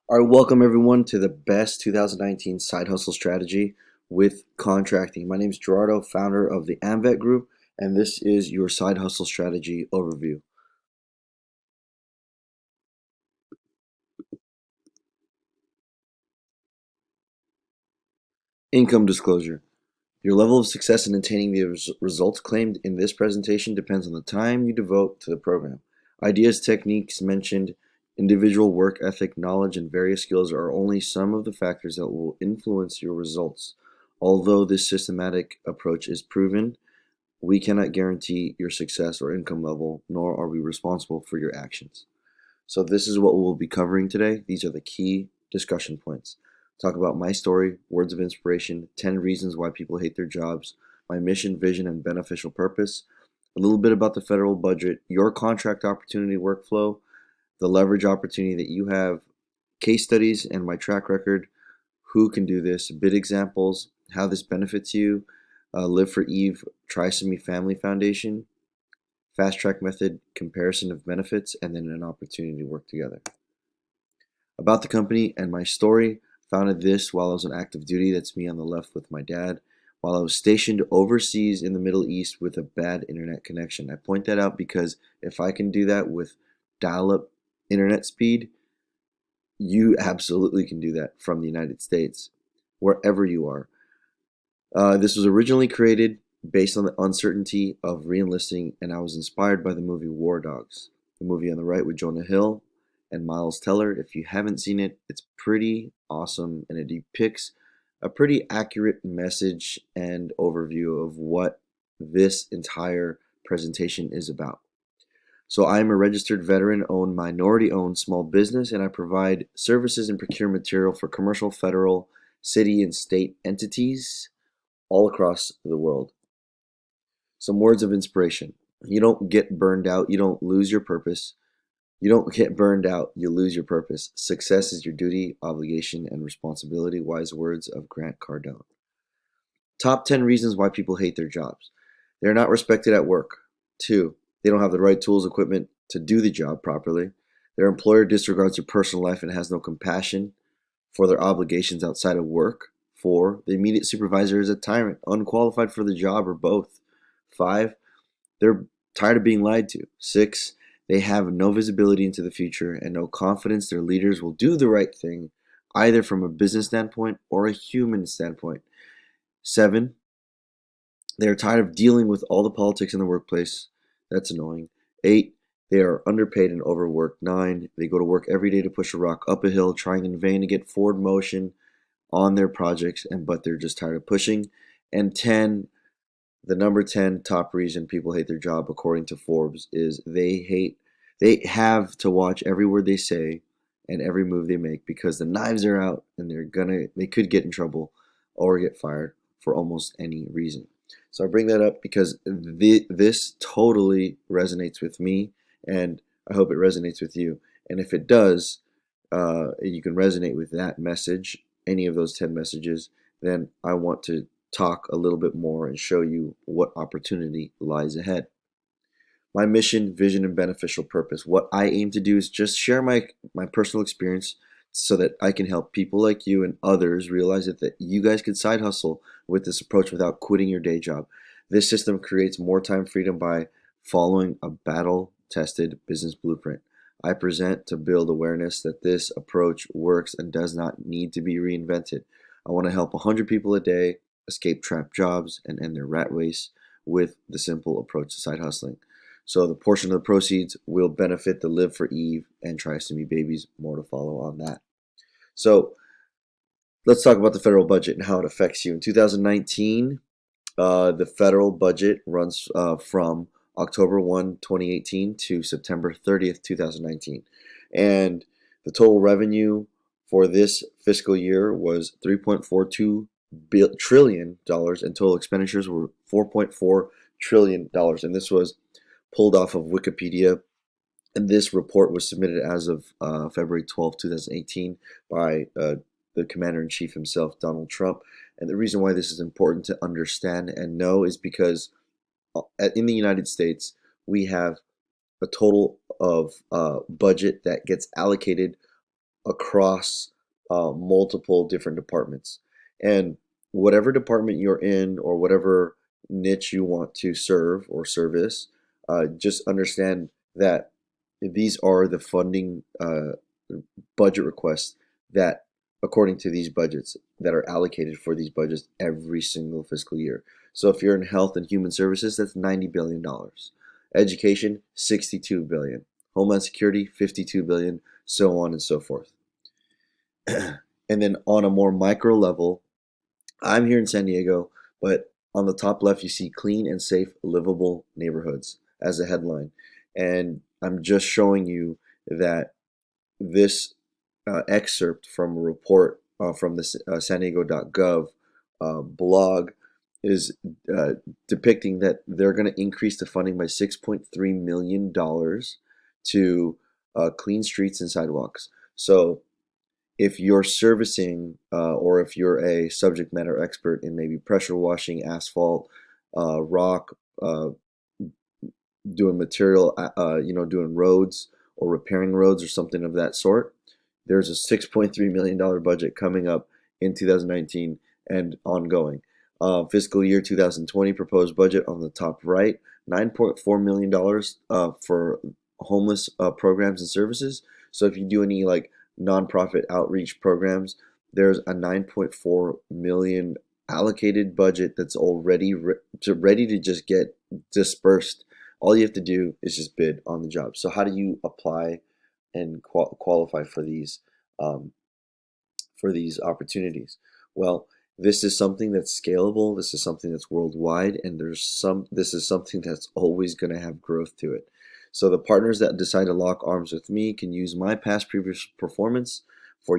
All right, welcome everyone to the best 2019 side hustle strategy with contracting. My name is Gerardo, founder of the AMVET Group, and this is your side hustle strategy overview. Income disclosure. Your level of success in attaining the results claimed in this presentation depends on the time you devote to the program. Ideas, techniques mentioned, individual work ethic, knowledge, and various skills are only some of the factors that will influence your results. Although this systematic approach is proven, we cannot guarantee your success or income level, nor are we responsible for your actions. So this is what we'll be covering today. These are the key discussion points. Talk about my story, words of inspiration, 10 reasons why people hate their jobs, my mission, vision, and beneficial purpose, a little bit about the federal budget, your contract opportunity workflow, the leverage opportunity that you have, case studies and my track record, who can do this, bid examples, how this benefits you, Live for Eve Trisomy Family Foundation, fast track method, comparison of benefits, and then an opportunity to work together. About the company and my story, founded this while I was on active duty. That's me on the left with my dad. While I was stationed overseas in the Middle East with a bad internet connection. I point that out because if I can do that with dial up internet speed, you absolutely can do that from the United States, wherever you are. This was originally created based on the uncertainty of reenlisting, and I was inspired by the movie War Dogs, the movie on the right with Jonah Hill and Miles Teller. If you haven't seen it, it's pretty awesome, and it depicts a pretty accurate message and overview of what this entire presentation is about. So I am a registered veteran-owned, minority-owned small business, and I provide services and procure material for commercial, federal, city, and state entities all across the world. Some words of inspiration. You don't get burned out, you don't lose your purpose. You don't get burned out, you lose your purpose. Success is your duty, obligation, and responsibility. Wise words of Grant Cardone. Top 10 reasons why people hate their jobs. They're not respected at work. 2, they don't have the right tools, equipment to do the job properly. Their employer disregards their personal life and has no compassion for their obligations outside of work. 4, the immediate supervisor is a tyrant, unqualified for the job, or both. 5, they're tired of being lied to. 6, they have no visibility into the future and no confidence their leaders will do the right thing, either from a business standpoint or a human standpoint. 7, they are tired of dealing with all the politics in the workplace. That's annoying. 8, they are underpaid and overworked. 9, they go to work every day to push a rock up a hill, trying in vain to get forward motion on their projects, but they're just tired of pushing. And 10, the number 10 top reason people hate their job, according to Forbes, is they have to watch every word they say and every move they make because the knives are out and they could get in trouble or get fired for almost any reason. So I bring that up because this totally resonates with me, and I hope it resonates with you. And if it does, you can resonate with that message, any of those 10 messages, then I want to talk a little bit more and show you what opportunity lies ahead. My mission, vision, and beneficial purpose. What I aim to do is just share my personal experience so that I can help people like you and others realize that you guys can side hustle with this approach without quitting your day job. This system creates more time freedom by following a battle-tested business blueprint. I present to build awareness that this approach works and does not need to be reinvented. I want to help 100 people a day escape trapped jobs and end their rat race with the simple approach to side hustling. So the portion of the proceeds will benefit the Live for Eve and Trisomy babies. More to follow on that. So let's talk about the federal budget and how it affects you. In 2019, the federal budget runs from October 1, 2018 to September 30th, 2019. And the total revenue for this fiscal year was $3.42 trillion, and total expenditures were $4.4 trillion. And this was pulled off of Wikipedia. And this report was submitted as of February 12, 2018 by the commander-in-chief himself, Donald Trump. And the reason why this is important to understand and know is because in the United States, we have a total of budget that gets allocated across multiple different departments. And whatever department you're in or whatever niche you want to serve or service, just understand that these are the funding budget requests that, according to these budgets, that are allocated for these budgets every single fiscal year. So if you're in health and human services, that's $90 billion. Education, $62 billion. Homeland Security, $52 billion, so on and so forth. And then on a more micro level, I'm here in San Diego, but on the top left, you see clean and safe, livable neighborhoods as a headline. And I'm just showing you that this excerpt from a report from the San Diego.gov blog is depicting that they're going to increase the funding by $6.3 million to clean streets and sidewalks. So if you're servicing or if you're a subject matter expert in maybe pressure washing asphalt, rock, doing material, doing roads or repairing roads or something of that sort, there's a $6.3 million budget coming up in 2019 and ongoing. Fiscal year 2020 proposed budget on the top right, $9.4 million for homeless programs and services. So if you do any like nonprofit outreach programs, there's a 9.4 million allocated budget that's already ready to just get dispersed. All you have to do is just bid on the job. So how do you apply and qualify for these opportunities? Well, this is something that's scalable. This is something that's worldwide, and this is something that's always going to have growth to it. So the partners that decide to lock arms with me can use my past previous performance for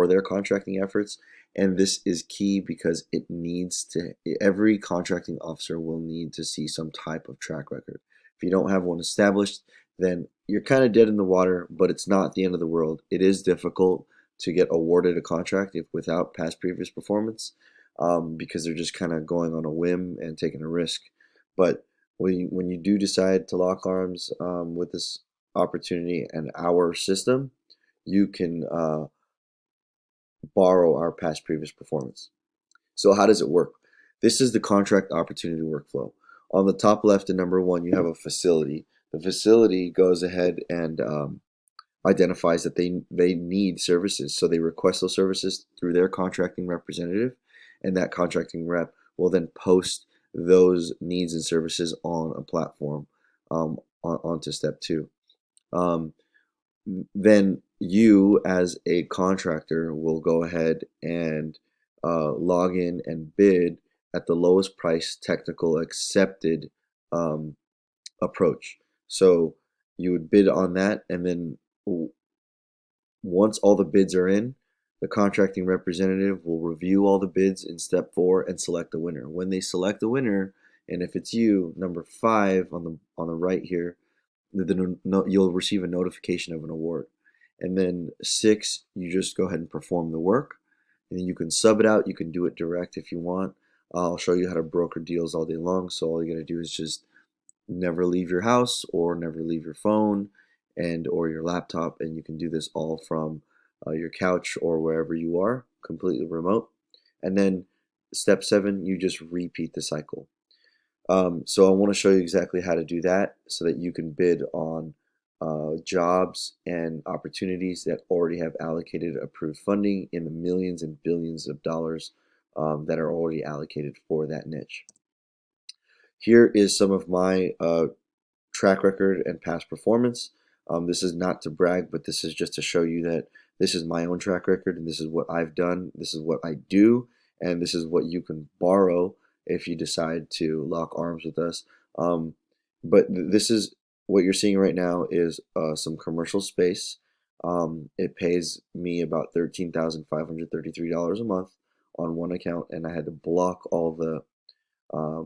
their contracting efforts, and this is key because every contracting officer will need to see some type of track record. If you don't have one established, then you're kind of dead in the water, but it's not the end of the world. It is difficult to get awarded a contract without past previous performance because they're just kind of going on a whim and taking a risk. But when you do decide to lock arms with this opportunity and our system, you can borrow our past previous performance. So how does it work? This is the contract opportunity workflow. On the top left in number one, you have a facility. The facility goes ahead and identifies that they need services. So they request those services through their contracting representative, and that contracting rep will then post those needs and services on a platform onto step two. Then you as a contractor will go ahead and log in and bid at the lowest price technical accepted approach. So you would bid on that, and then once all the bids are in, the contracting representative will review all the bids in step 4 and select the winner. When they select the winner, and if it's you, number 5 on the right here, you'll receive a notification of an award. And then 6, you just go ahead and perform the work. And then you can sub it out. You can do it direct if you want. I'll show you how to broker deals all day long. So all you got to do is just never leave your house or never leave your phone or your laptop, and you can do this all from your couch or wherever you are, completely remote. And then step 7, you just repeat the cycle. So I want to show you exactly how to do that so that you can bid on jobs and opportunities that already have allocated approved funding in the millions and billions of dollars that are already allocated for that niche. Here is some of my track record and past performance. This is not to brag, but this is just to show you that this is my own track record, and this is what I've done, this is what I do, and this is what you can borrow if you decide to lock arms with us. But this is what you're seeing right now is some commercial space. It pays me about $13,533 a month on one account, and I had to block all the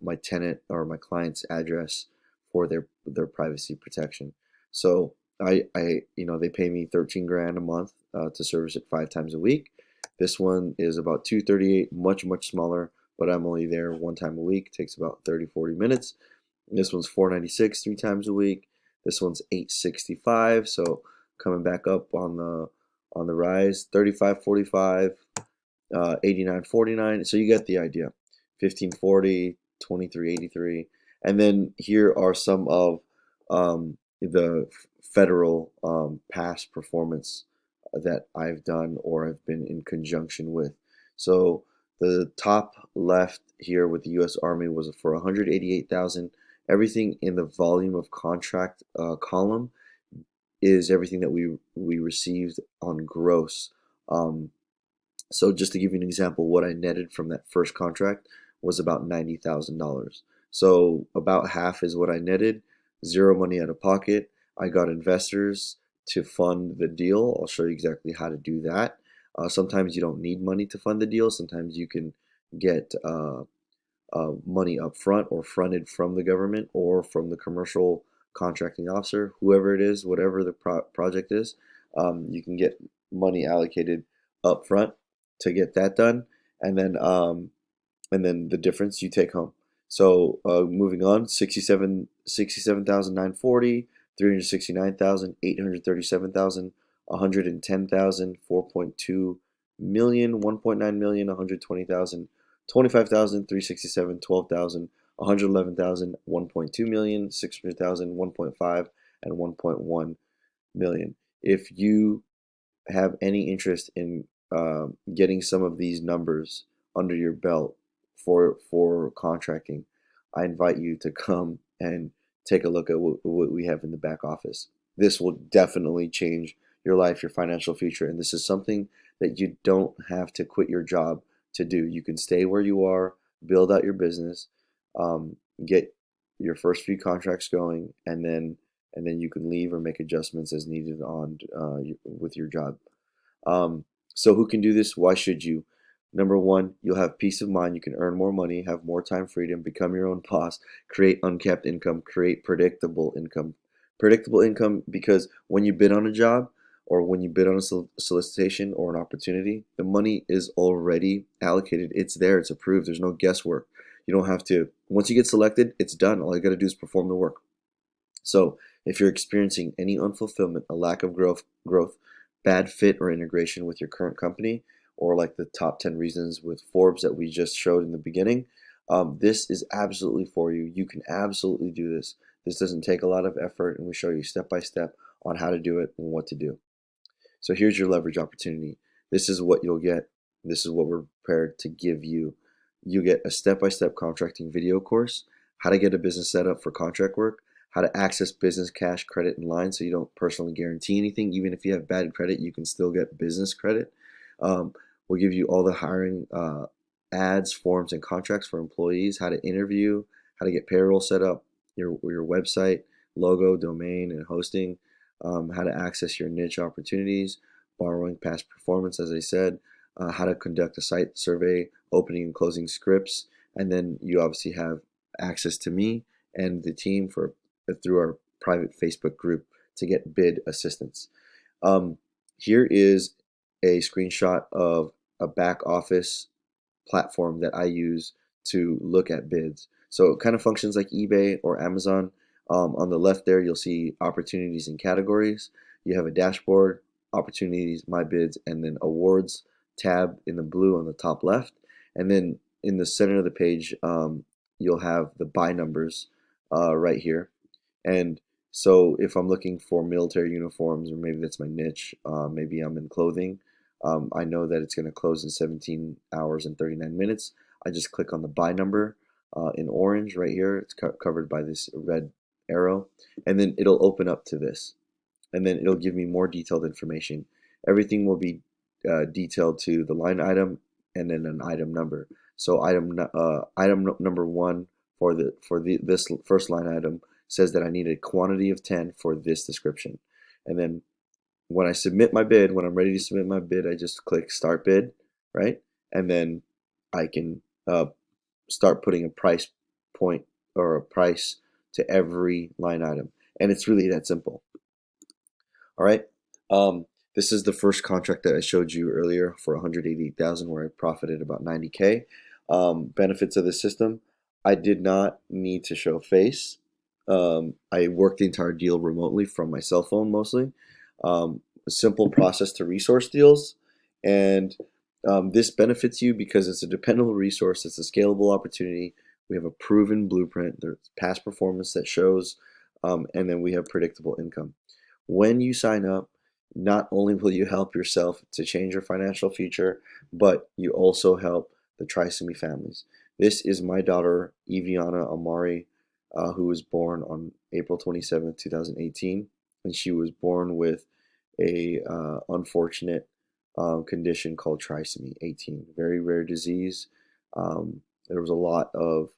my tenant or my client's address for their privacy protection. So they pay me 13 grand a month to service it 5 times a week. This one is about 238, much smaller, but I'm only there 1 time a week. It takes about 30-40 minutes. This one's 496 3 times a week. This one's 865. So coming back up on on the rise, 35.45, 89.49. So you get the idea. 15.40, 23.83, and then here are some of the federal past performance that I've done or I've been in conjunction with. So the top left here with the U.S. Army was for 188,000. Everything in the volume of contract column is everything that we received on gross. Um, so just to give you an example, what I netted from that first contract was about $90,000. So about half is what I netted, zero money out of pocket. I got investors to fund the deal. I'll show you exactly how to do that. Sometimes you don't need money to fund the deal. Sometimes you can get money up front or fronted from the government or from the commercial contracting officer, whoever it is, whatever the project is. You can get money allocated up front to get that done, and then the difference you take home. So moving on, 67,940, 369,000, 837,000, 110,000, 4.2 million, 1.9 million, 120,000, 25,000, 367, 12,000, 111,000, 1.2 million, 600,000, 1.5, and 1.1 million. If you have any interest in getting some of these numbers under your belt for contracting, I invite you to come and take a look at what we have in the back office. This will definitely change your life, your financial future, and this is something that you don't have to quit your job to do. You can stay where you are, build out your business, get your first few contracts going, and then you can leave or make adjustments as needed on with your job. So who can do this? Why should you? Number one, you'll have peace of mind. You can earn more money, have more time freedom, become your own boss, create uncapped income, create predictable income. Predictable income because when you bid on a job or when you bid on a solicitation or an opportunity, the money is already allocated. It's there. It's approved. There's no guesswork. You don't have to. Once you get selected, it's done. All you got to do is perform the work. So if you're experiencing any unfulfillment, a lack of growth, bad fit or integration with your current company, or like the top 10 reasons with Forbes that we just showed in the beginning, this is absolutely for you. You can absolutely do this. This doesn't take a lot of effort, and we show you step by step on how to do it and what to do. So here's your leverage opportunity. This is what you'll get. This is what we're prepared to give you. You get a step-by-step contracting video course, how to get a business set up for contract work, how to access business cash, credit, and lines so you don't personally guarantee anything. Even if you have bad credit, you can still get business credit. Um, we'll give you all the hiring ads, forms, and contracts for employees, how to interview, how to get payroll set up, your website, logo, domain, and hosting, how to access your niche opportunities, borrowing past performance, as I said, how to conduct a site survey, opening and closing scripts, and then you obviously have access to me and the team for through our private Facebook group to get bid assistance. Here is a screenshot of a back office platform that I use to look at bids. So it kind of functions like eBay or Amazon. On the left there, you'll see opportunities and categories. You have a dashboard, opportunities, my bids, and then awards tab in the blue on the top left. And then in the center of the page, you'll have the buy numbers right here. And so if I'm looking for military uniforms, or maybe that's my niche, maybe I'm in clothing, I know that it's going to close in 17 hours and 39 minutes. I just click on the buy number in orange right here. It's covered by this red arrow, and then it'll open up to this, and then it'll give me more detailed information. Everything will be detailed to the line item and then an item number. So item number one for this first line item says that I need a quantity of 10 for this description, and then when I submit my bid, when I'm ready to submit my bid, I just click start bid, right? And then I can start putting a price point or a price to every line item. And it's really that simple. All right. This is the first contract that I showed you earlier for 188,000, where I profited about 90K. Benefits of the system: I did not need to show face. I worked the entire deal remotely from my cell phone mostly. a simple process to resource deals, and this benefits you because it's a dependable resource. It's a scalable opportunity. We have a proven blueprint. There's past performance that shows, and then we have predictable income. When you sign up, not only will you help yourself to change your financial future, but you also help the Trisomy families. This is my daughter, Eviana Amari, who was born on April 27th, 2018, and she was born with a unfortunate condition called trisomy 18, very rare disease. There was a lot of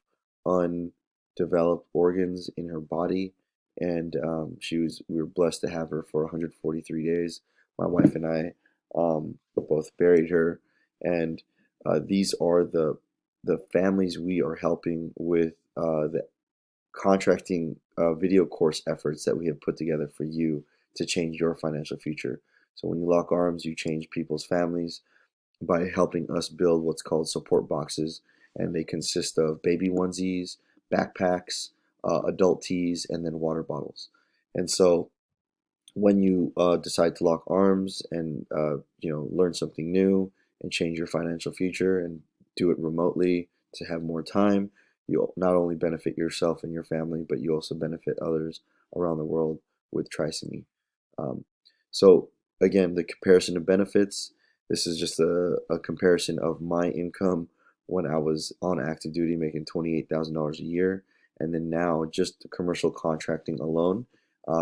undeveloped organs in her body, and we were blessed to have her for 143 days. My wife and I both buried her, and these are the families we are helping with the contracting video course efforts that we have put together for you to change your financial future. So when you lock arms, you change people's families by helping us build what's called support boxes, and they consist of baby onesies, backpacks, adult tees, and then water bottles. And so when you decide to lock arms and learn something new and change your financial future and do it remotely to have more time, you'll not only benefit yourself and your family, but you also benefit others around the world with trisomy. Um, so again, the comparison of benefits. This is just a comparison of my income when I was on active duty making $28,000 a year, and then now just the commercial contracting alone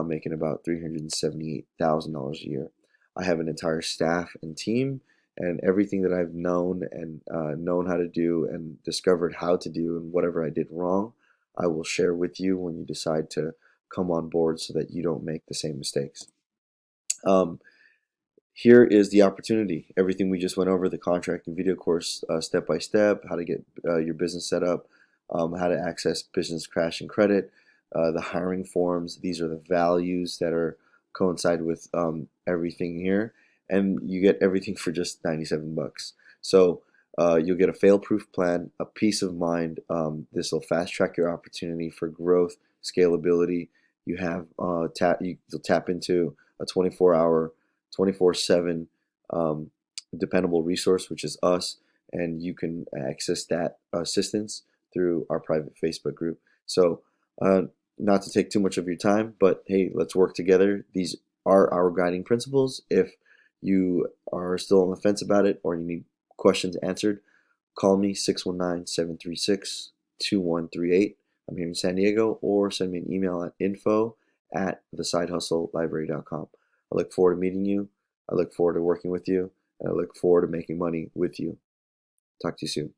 making about $378,000 a year. I have an entire staff and team, and everything that I've known and known how to do and discovered how to do, and whatever I did wrong, I will share with you when you decide to come on board so that you don't make the same mistakes. Um, Here is the opportunity. Everything we just went over, the contracting video course, step by step, how to get your business set up, how to access business cash and credit, the hiring forms. These are the values that are coincide with everything here, and you get everything for just 97 bucks. So you'll get a fail-proof plan, a peace of mind. This will fast track your opportunity for growth, scalability. You have you'll tap into a 24-hour 24/7 dependable resource, which is us, and you can access that assistance through our private Facebook group. So, not to take too much of your time, but hey, let's work together. These are our guiding principles. If you are still on the fence about it or you need questions answered, call me 619-736-2138. I'm here in San Diego, or send me an email at info@thesidehustlelibrary.com. I look forward to meeting you. I look forward to working with you. And I look forward to making money with you. Talk to you soon.